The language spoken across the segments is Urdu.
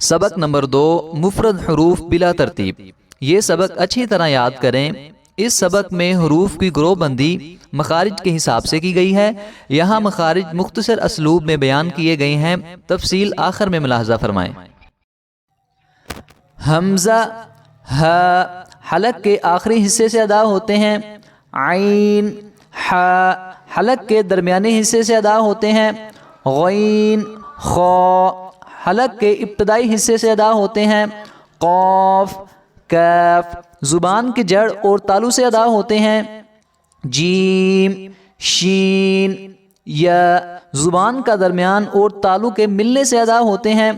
سبق نمبر 2، مفرد حروف بلا ترتیب۔ یہ سبق اچھی طرح یاد کریں۔ اس سبق میں حروف کی گروہ بندی مخارج کے حساب سے کی گئی ہے۔ یہاں مخارج مختصر اسلوب میں بیان کیے گئے ہیں، تفصیل آخر میں ملاحظہ فرمائیں۔ حمزہ ہ حلق کے آخری حصے سے ادا ہوتے ہیں۔ عین ح حلق کے درمیانی حصے سے ادا ہوتے ہیں۔ غین خ حلق کے ابتدائی حصے سے ادا ہوتے ہیں۔ قاف کاف زبان کی جڑ اور تالو سے ادا ہوتے ہیں۔ جیم شین یا زبان کا درمیان اور تالو کے ملنے سے ادا ہوتے ہیں۔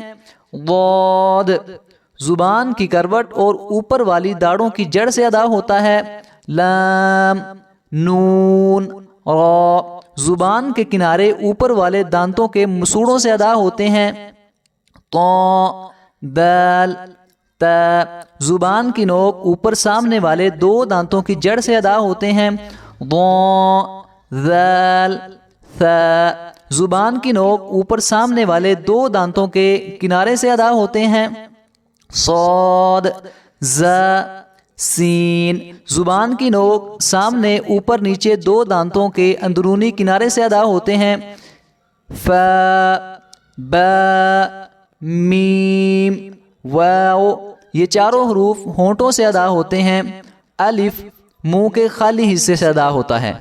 ضاد زبان کی کروٹ اور اوپر والی داڑوں کی جڑ سے ادا ہوتا ہے۔ لام نون را زبان کے کنارے اوپر والے دانتوں کے مسوڑوں سے ادا ہوتے ہیں۔ طا دال تا زبان کی نوک اوپر سامنے والے دو دانتوں کی جڑ سے ادا ہوتے ہیں۔ ضا ذال ثا زبان کی نوک اوپر سامنے والے دو دانتوں کے کنارے سے ادا ہوتے ہیں۔ صاد ز سین زبان کی نوک سامنے اوپر نیچے دو دانتوں کے اندرونی کنارے سے ادا ہوتے ہیں۔ فا با میم واو یہ چاروں حروف ہونٹوں سے ادا ہوتے ہیں۔ الف منہ کے خالی حصے سے ادا ہوتا ہے۔